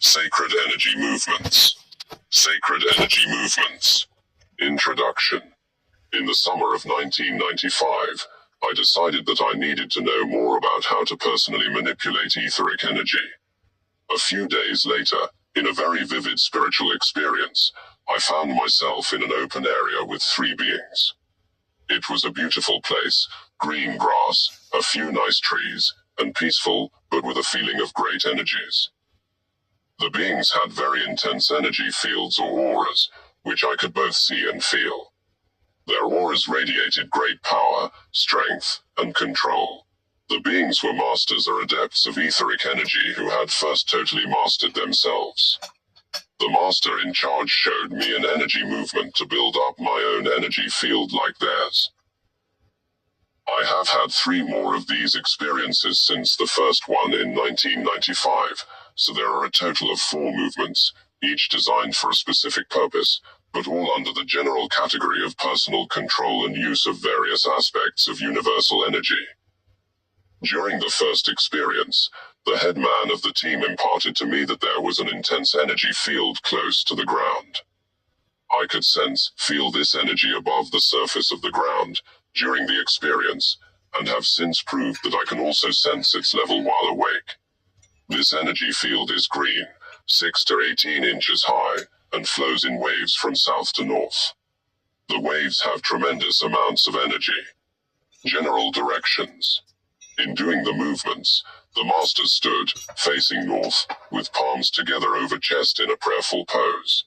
Sacred Energy Movements. Sacred Energy Movements. Introduction. In the summer of 1995, I decided that I needed to know more about how to personally manipulate etheric energy. A few days later, in a very vivid spiritual experience, I found myself in an open area with 3 beings. It was a beautiful place, green grass, a few nice trees, and peaceful, but with a feeling of great energies. The beings had very intense energy fields or auras, which I could both see and feel. Their auras radiated great power, strength, and control. The beings were masters or adepts of etheric energy who had first totally mastered themselves. The master in charge showed me an energy movement to build up my own energy field like theirs. I have had 3 more of these experiences since the first one in 1995, so there are a total of 4 movements, each designed for a specific purpose, but all under the general category of personal control and use of various aspects of universal energy. During the first experience, the head man of the team imparted to me that there was an intense energy field close to the ground. I could feel this energy above the surface of the ground during the experience, and have since proved that I can also sense its level while awake. This energy field is green, 6 to 18 inches high, and flows in waves from south to north. The waves have tremendous amounts of energy. General directions. In doing the movements, the master stood, facing north, with palms together over chest in a prayerful pose.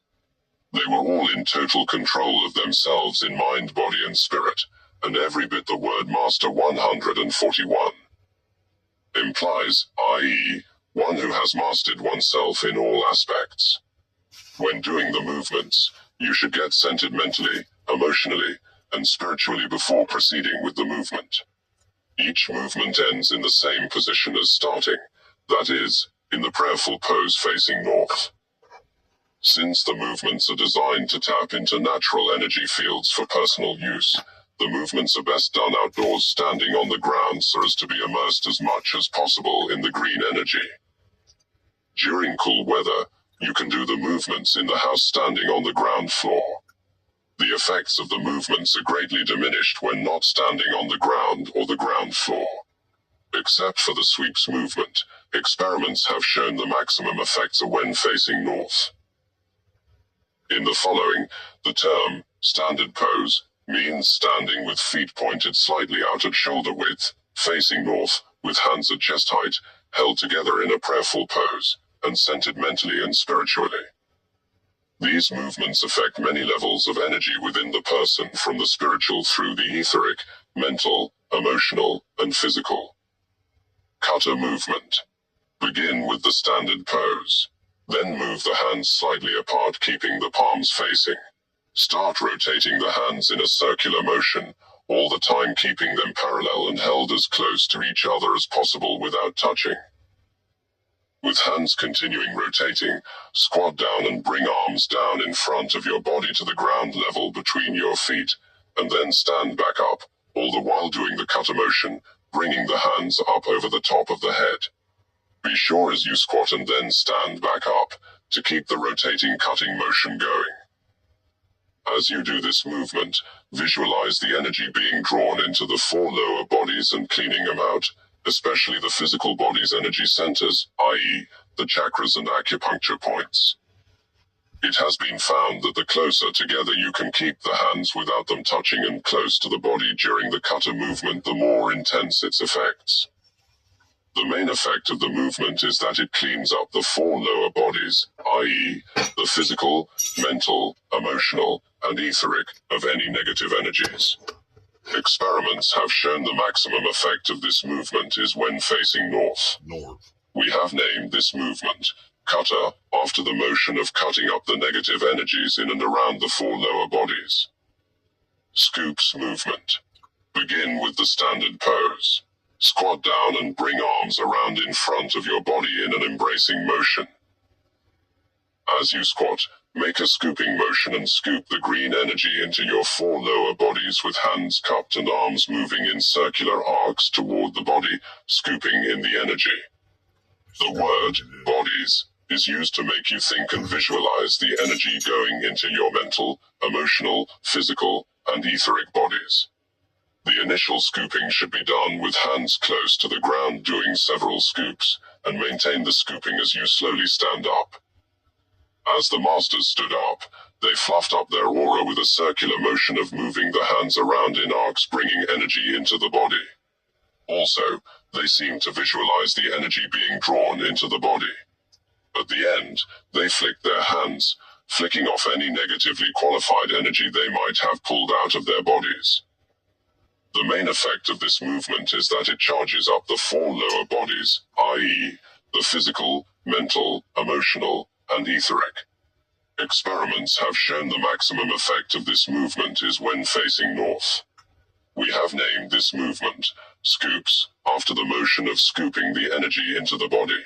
They were all in total control of themselves in mind, body, and spirit, and every bit the word Master 141 implies, i.e., one who has mastered oneself in all aspects. When doing the movements, you should get centered mentally, emotionally, and spiritually before proceeding with the movement. Each movement ends in the same position as starting, that is, in the prayerful pose facing north. Since the movements are designed to tap into natural energy fields for personal use, the movements are best done outdoors standing on the ground so as to be immersed as much as possible in the green energy. During cool weather, you can do the movements in the house standing on the ground floor. The effects of the movements are greatly diminished when not standing on the ground or the ground floor. Except for the sweeps movement, experiments have shown the maximum effects are when facing north. In the following, the term, standard pose, means standing with feet pointed slightly out at shoulder width, facing north, with hands at chest height, held together in a prayerful pose, and centered mentally and spiritually. These movements affect many levels of energy within the person, from the spiritual through the etheric, mental, emotional, and physical. Kata movement. Begin with the standard pose. Then move the hands slightly apart, keeping the palms facing. Start rotating the hands in a circular motion, all the time keeping them parallel and held as close to each other as possible without touching. With hands continuing rotating, squat down and bring arms down in front of your body to the ground level between your feet, and then stand back up, all the while doing the kata motion, bringing the hands up over the top of the head. Be sure as you squat and then stand back up, to keep the rotating cutting motion going. As you do this movement, visualize the energy being drawn into the 4 lower bodies and cleaning them out, especially the physical body's energy centers, i.e., the chakras and acupuncture points. It has been found that the closer together you can keep the hands without them touching and close to the body during the kata movement, the more intense its effects. The main effect of the movement is that it cleans up the 4 lower bodies, i.e., the physical, mental, emotional, and etheric, of any negative energies. Experiments have shown the maximum effect of this movement is when facing north. We have named this movement, Kata, after the motion of cutting up the negative energies in and around the 4 lower bodies. Scoops movement. Begin with the standard pose. Squat down and bring arms around in front of your body in an embracing motion. As you squat, make a scooping motion and scoop the green energy into your 4 lower bodies with hands cupped and arms moving in circular arcs toward the body, scooping in the energy. The word, bodies, is used to make you think and visualize the energy going into your mental, emotional, physical, and etheric bodies. The initial scooping should be done with hands close to the ground, doing several scoops, and maintain the scooping as you slowly stand up. As the masters stood up, they fluffed up their aura with a circular motion of moving the hands around in arcs, bringing energy into the body. Also, they seemed to visualize the energy being drawn into the body. At the end, they flicked their hands, flicking off any negatively qualified energy they might have pulled out of their bodies. The main effect of this movement is that it charges up the four lower bodies, i.e., the physical, mental, emotional, and etheric. Experiments have shown the maximum effect of this movement is when facing north. We have named this movement scoops, after the motion of scooping the energy into the body.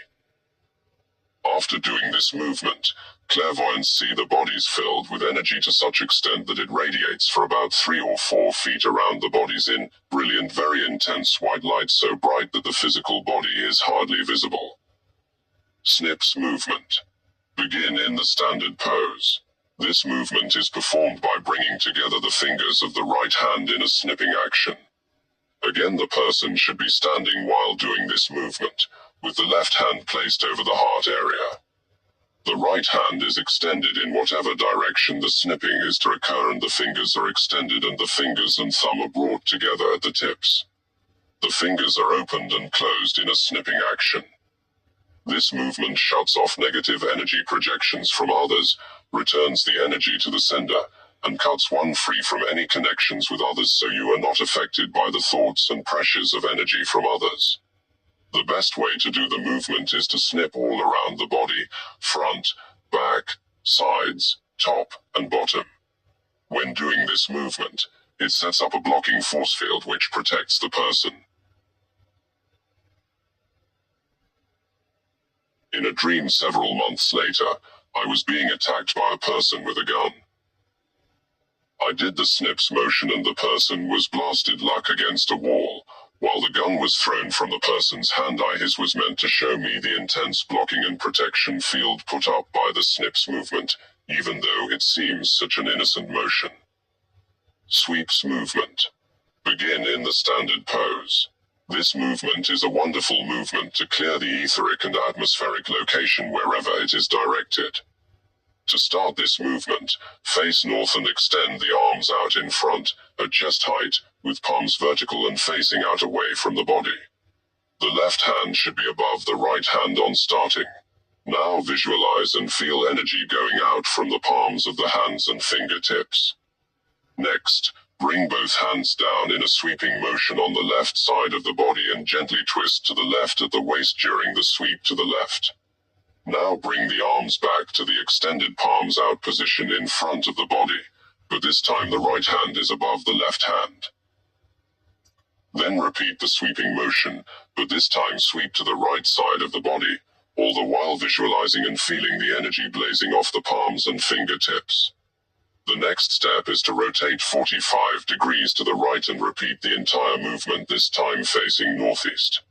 After doing this movement, clairvoyants see the bodies filled with energy to such extent that it radiates for about 3 or 4 feet around the bodies in brilliant, very intense white light, so bright that the physical body is hardly visible. Snips movement. Begin in the standard pose. This movement is performed by bringing together the fingers of the right hand in a snipping action. Again, the person should be standing while doing this movement, with the left hand placed over the heart area. The right hand is extended in whatever direction the snipping is to occur, and the fingers are extended and the fingers and thumb are brought together at the tips. The fingers are opened and closed in a snipping action. This movement shuts off negative energy projections from others, returns the energy to the sender, and cuts one free from any connections with others, so you are not affected by the thoughts and pressures of energy from others. The best way to do the movement is to snip all around the body, front, back, sides, top, and bottom. When doing this movement, it sets up a blocking force field which protects the person. In a dream several months later, I was being attacked by a person with a gun. I did the snips motion and the person was blasted luck against a wall. While the gun was thrown from the person's hand, his was meant to show me the intense blocking and protection field put up by the snips movement, even though it seems such an innocent motion. Sweeps movement. Begin in the standard pose. This movement is a wonderful movement to clear the etheric and atmospheric location wherever it is directed. To start this movement, face north and extend the arms out in front, at chest height, with palms vertical and facing out away from the body. The left hand should be above the right hand on starting. Now visualize and feel energy going out from the palms of the hands and fingertips. Next, bring both hands down in a sweeping motion on the left side of the body and gently twist to the left at the waist during the sweep to the left. Now bring the arms back to the extended palms out position in front of the body, but this time the right hand is above the left hand. Then repeat the sweeping motion, but this time sweep to the right side of the body, all the while visualizing and feeling the energy blazing off the palms and fingertips. The next step is to rotate 45 degrees to the right and repeat the entire movement, this time facing northeast.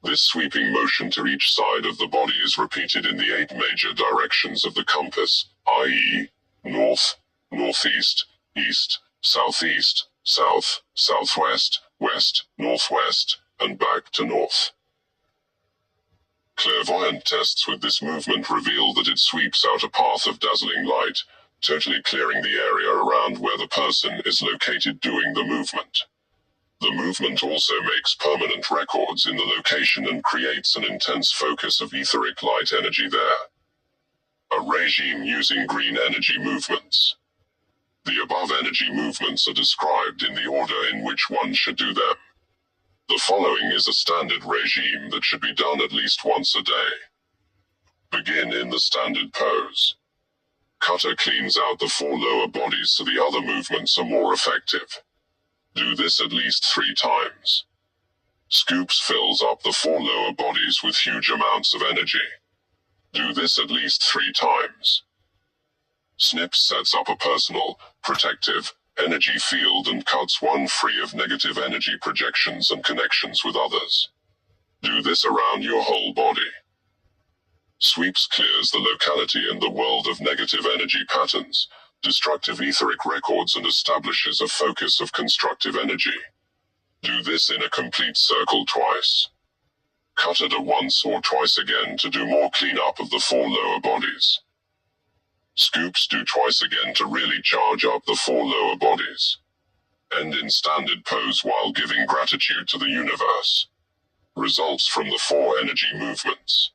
This sweeping motion to each side of the body is repeated in the 8 major directions of the compass, i.e., north, northeast, east, southeast, south, southwest, west, northwest, and back to north. Clairvoyant tests with this movement reveal that it sweeps out a path of dazzling light, totally clearing the area around where the person is located doing the movement. The movement also makes permanent records in the location and creates an intense focus of etheric light energy there. A regime using green energy movements. The above energy movements are described in the order in which one should do them. The following is a standard regime that should be done at least once a day. Begin in the standard pose. Cutter cleans out the 4 lower bodies so the other movements are more effective. Do this at least 3 times. Scoops fills up the 4 lower bodies with huge amounts of energy. Do this at least 3 times. Snips sets up a personal, protective, energy field and cuts one free of negative energy projections and connections with others. Do this around your whole body. Sweeps clears the locality and the world of negative energy patterns, destructive etheric records, and establishes a focus of constructive energy. Do this in a complete circle twice. Cut it at once or twice again to do more cleanup of the 4 lower bodies. Scoops do twice again to really charge up the 4 lower bodies. End in standard pose while giving gratitude to the universe. Results from the 4 energy movements.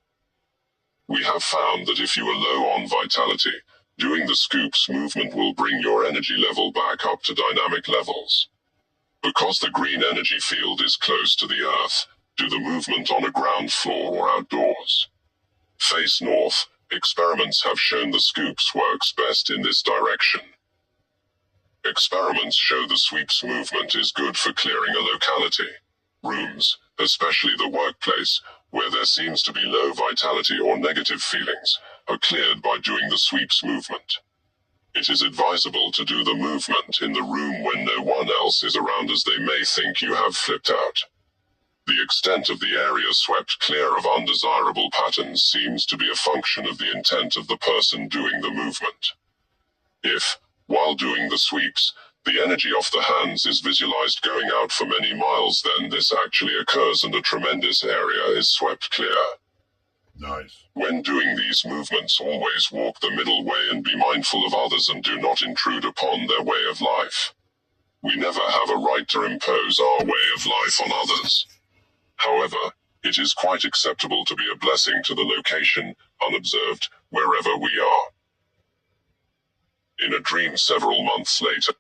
We have found that if you are low on vitality, doing the scoops movement will bring your energy level back up to dynamic levels. Because the green energy field is close to the earth, do the movement on a ground floor or outdoors. Face north. Experiments have shown the scoops works best in this direction. Experiments show the sweeps movement is good for clearing a locality. Rooms, especially the workplace, where there seems to be low vitality or negative feelings, are cleared by doing the sweeps movement. It is advisable to do the movement in the room when no one else is around, as they may think you have flipped out. The extent of the area swept clear of undesirable patterns seems to be a function of the intent of the person doing the movement. If, while doing the sweeps, the energy off the hands is visualized going out for many miles, then this actually occurs and a tremendous area is swept clear. Nice. When doing these movements, always walk the middle way and be mindful of others and do not intrude upon their way of life. We never have a right to impose our way of life on others. However, it is quite acceptable to be a blessing to the location, unobserved, wherever we are. In a dream several months later.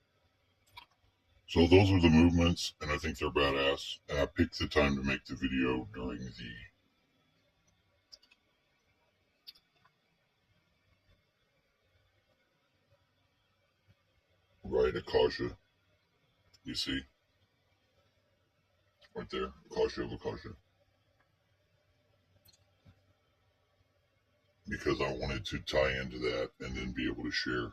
So those are the movements, and I think they're badass. And I picked the time to make the video during the Rite of Akasha. You see? Right there. Akasha of Akasha. Because I wanted to tie into that and then be able to share